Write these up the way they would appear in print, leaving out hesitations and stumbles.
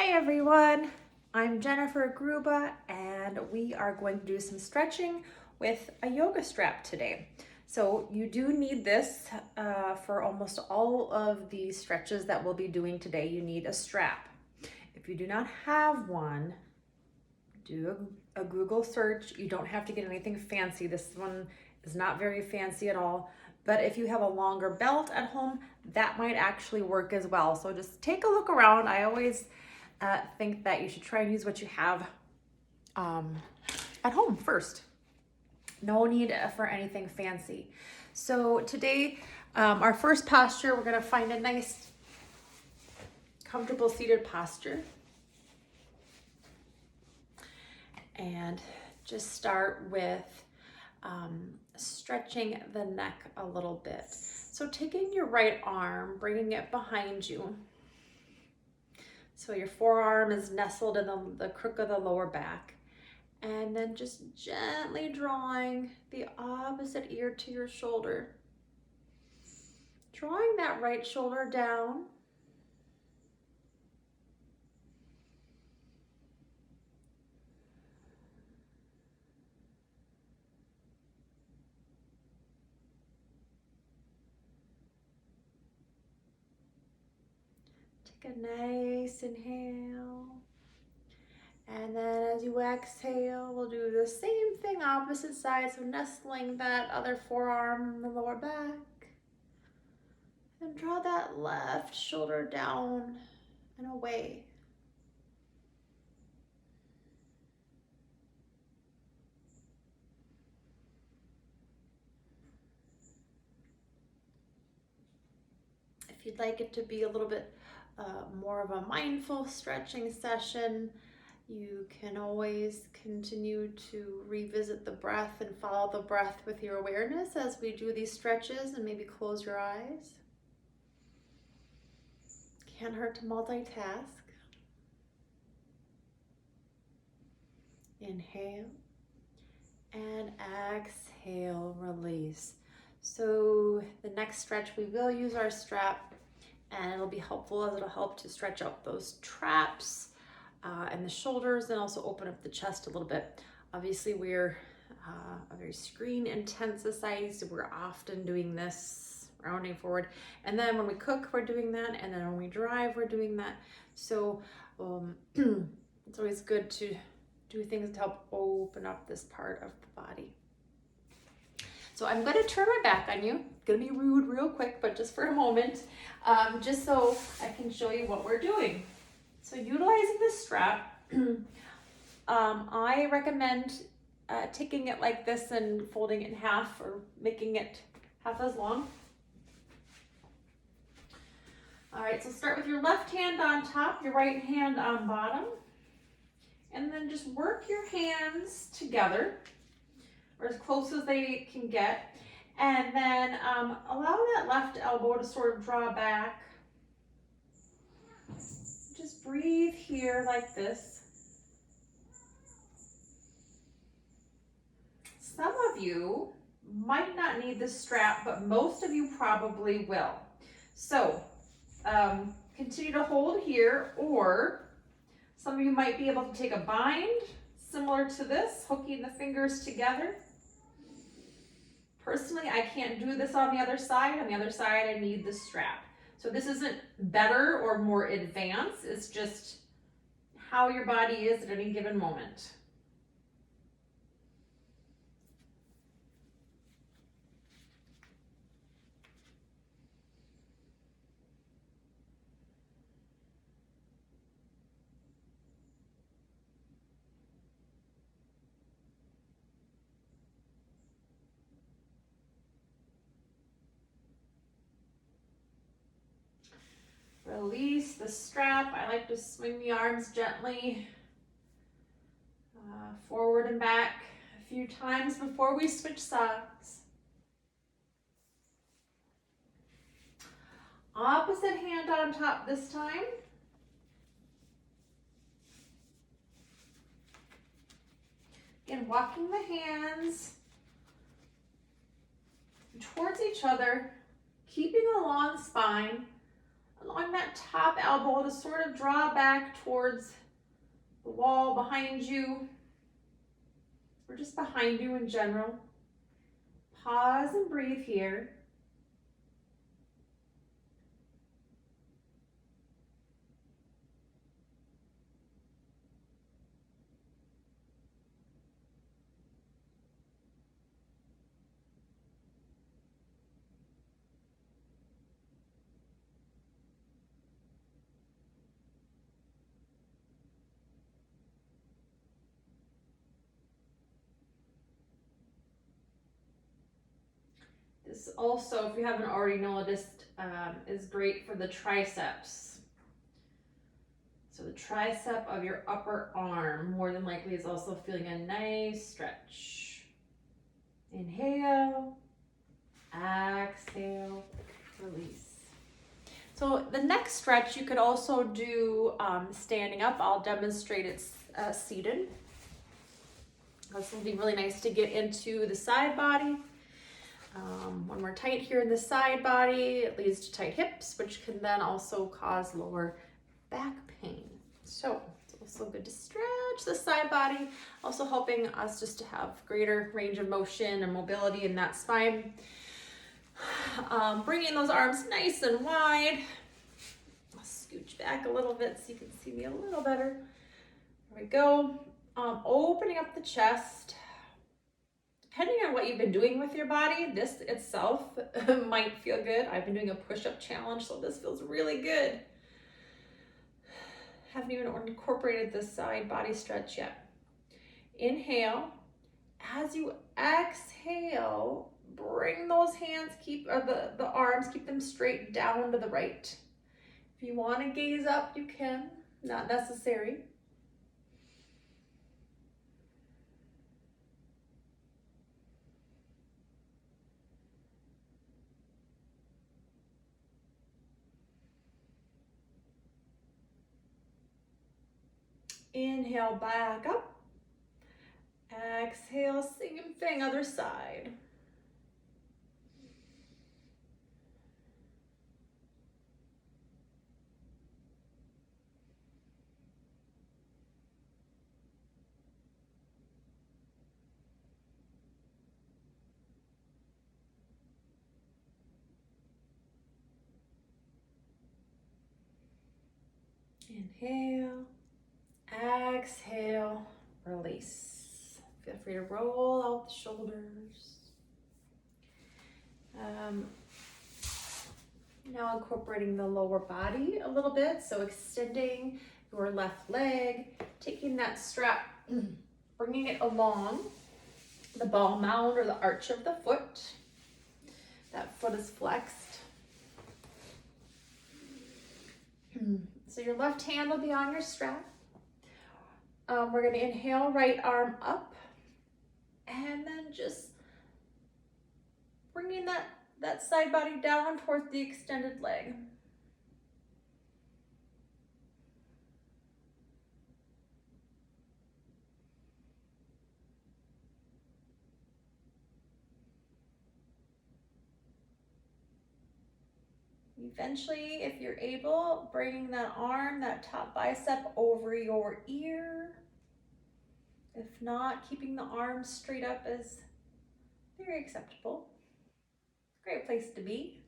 Hi everyone, I'm Jennifer Gruba and we are going to do some stretching with a yoga strap today. So you do need this for almost all of the stretches that we'll be doing today. You need a strap. If you do not have one, do a Google search. You don't have to get anything fancy. This one is not very fancy at all. But if you have a longer belt at home, that might actually work as well. So just take a look around. I always think that you should try and use what you have at home first. No need for anything fancy. So today, our first posture, we're gonna find a nice, comfortable seated posture. And just start with stretching the neck a little bit. So taking your right arm, bringing it behind you. So your forearm is nestled in the crook of the lower back. And then just gently drawing the opposite ear to your shoulder. Drawing that right shoulder down. Take a nice inhale. And then as you exhale, we'll do the same thing opposite side. So nestling that other forearm in the lower back. And draw that left shoulder down and away. If you'd like it to be a little bit more of a mindful stretching session, you can always continue to revisit the breath and follow the breath with your awareness as we do these stretches, and maybe close your eyes. Can't hurt to multitask. Inhale and exhale, release. So the next stretch, we will use our strap, and it'll be helpful as it'll help to stretch out those traps and the shoulders, and also open up the chest a little bit. Obviously, we're a very screen intense society, so we're often doing this, rounding forward. And then when we cook, we're doing that. And then when we drive, we're doing that. So it's always good to do things to help open up this part of the body. So I'm going to turn my back on you. It's going to be rude real quick, but just for a moment, just so I can show you what we're doing. So utilizing this strap, I recommend taking it like this and folding it in half, or making it half as long. All right, so start with your left hand on top, your right hand on bottom, and then just work your hands together, or as close as they can get, and then allow that left elbow to sort of draw back. Just breathe here like this. Some of you might not need this strap, but most of you probably will. So continue to hold here, or some of you might be able to take a bind similar to this, hooking the fingers together. Personally, I can't do this on the other side. On the other side, I need the strap. So this isn't better or more advanced. It's just how your body is at any given moment. Release the strap. I like to swing the arms gently forward and back a few times before we switch sides. Opposite hand on top this time. Again, walking the hands towards each other, keeping a long spine along that that top elbow to sort of draw back towards the wall behind you, or just behind you in general. Pause and breathe here. This also, if you haven't already noticed, is great for the triceps. So the tricep of your upper arm more than likely is also feeling a nice stretch. Inhale, exhale, release. So the next stretch you could also do standing up. I'll demonstrate it seated. That's something really nice to get into the side body. When we're tight here in the side body, it leads to tight hips, which can then also cause lower back pain. So it's also good to stretch the side body, also helping us just to have greater range of motion and mobility in that spine. Bringing those arms nice and wide. I'll scooch back a little bit so you can see me a little better. There we go. Opening up the chest. Depending on what you've been doing with your body, this itself might feel good. I've been doing a push-up challenge, so this feels really good. Haven't even incorporated this side body stretch yet. Inhale. As you exhale, bring those hands, the arms, keep them straight down to the right. If you want to gaze up, you can, not necessary. Inhale, back up. Exhale, same thing, other side. Inhale, exhale, release. Feel free to roll out the shoulders. Now incorporating the lower body a little bit, so extending your left leg, taking that strap, bringing it along the ball mound or the arch of the foot. That foot is flexed. So your left hand will be on your strap. We're going to inhale, right arm up, and then just bringing that side body down towards the extended leg. Eventually, if you're able, bringing that arm, that top bicep over your ear. If not, keeping the arm straight up is very acceptable. Great place to be.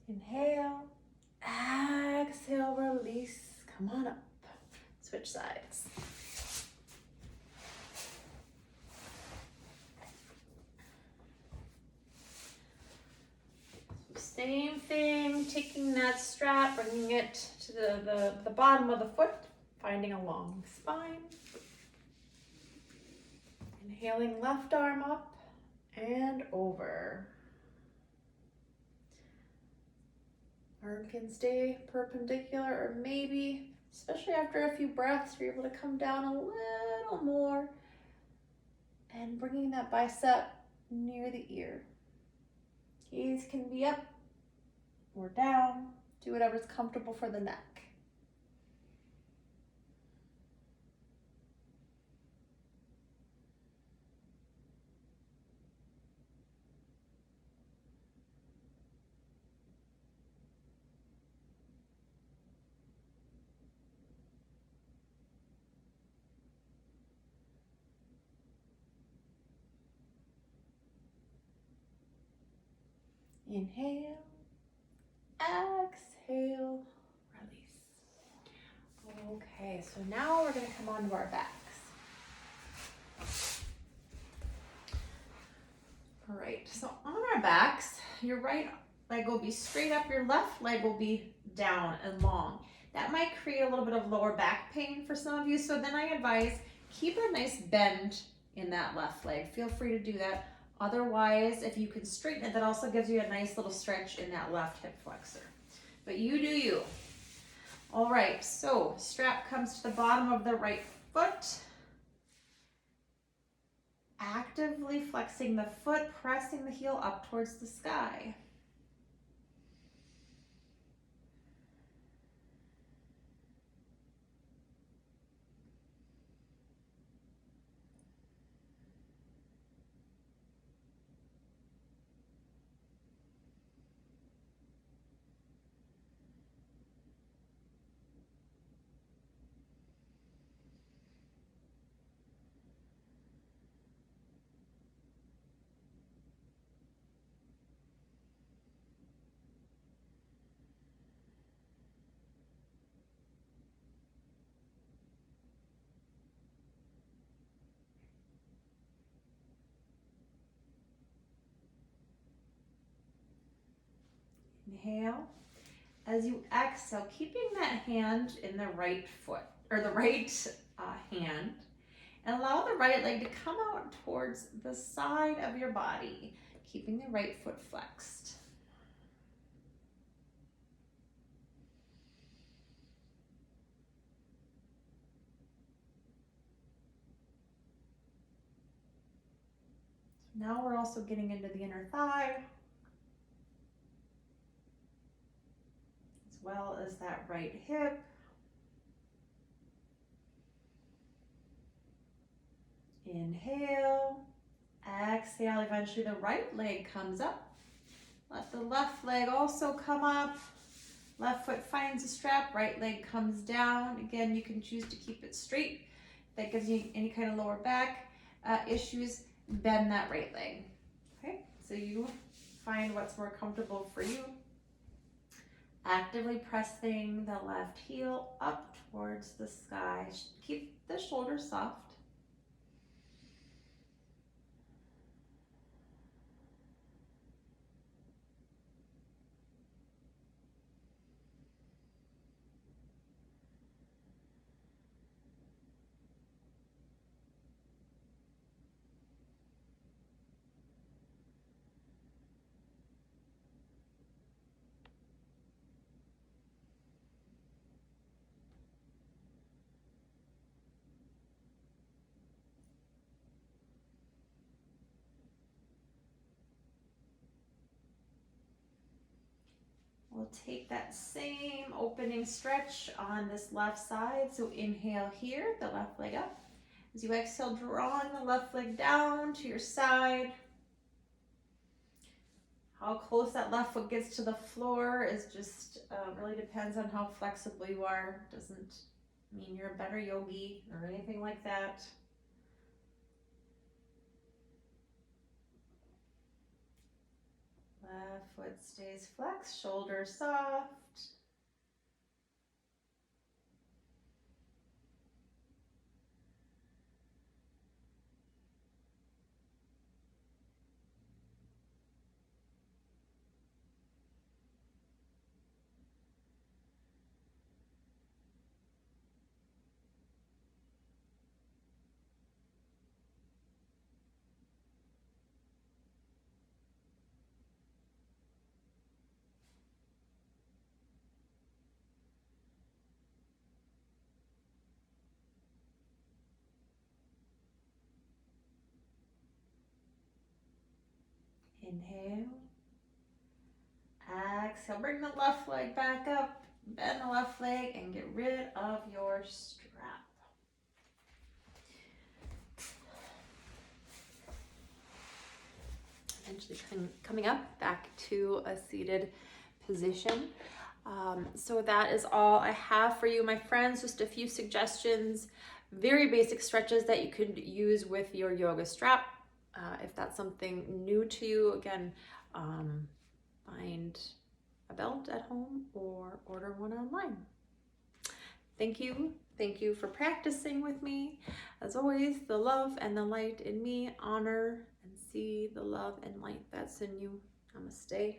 Inhale, exhale, release. Come on up. Switch sides. Same thing, taking that strap, bringing it to the bottom of the foot, finding a long spine. Inhaling, left arm up and over. Arm can stay perpendicular, or maybe, especially after a few breaths, you're able to come down a little more and bringing that bicep near the ear. Gaze can be up or down, Do whatever's comfortable for the neck. Inhale, exhale, release. Okay, so now we're going to come onto our backs. All right, so on our backs, your right leg will be straight up, your left leg will be down and long. That might create a little bit of lower back pain for some of you, so then I advise keep a nice bend in that left leg. Feel free to do that. Otherwise, if you can straighten it, that also gives you a nice little stretch in that left hip flexor. But you do you. All right, so strap comes to the bottom of the right foot. Actively flexing the foot, pressing the heel up towards the sky. Inhale. As you exhale, keeping that hand in the right foot, or the right hand, and allow the right leg to come out towards the side of your body, keeping the right foot flexed. Now we're also getting into the inner thigh, as well as that right hip. Inhale, exhale, eventually the right leg comes up. Let the left leg also come up. Left foot finds a strap, right leg comes down. Again, you can choose to keep it straight. If that gives you any kind of lower back issues, bend that right leg. Okay, so you find what's more comfortable for you. Actively pressing the left heel up towards the sky. Keep the shoulders soft. We'll take that same opening stretch on this left side. So inhale here, the left leg up. As you exhale, drawing the left leg down to your side. How close that left foot gets to the floor is just really depends on how flexible you are. Doesn't mean you're a better yogi or anything like that. Left foot stays flexed, shoulders soft. Inhale, Exhale, bring the left leg back up, bend the left leg, and get rid of your strap. Eventually coming up back to a seated position. So that is all I have for you, my friends. Just a few suggestions, very basic stretches that you could use with your yoga strap. If that's something new to you, again, find a belt at home or order one online. Thank you for practicing with me. As always, the love and the light in me, honor and see the love and light that's in you. Namaste.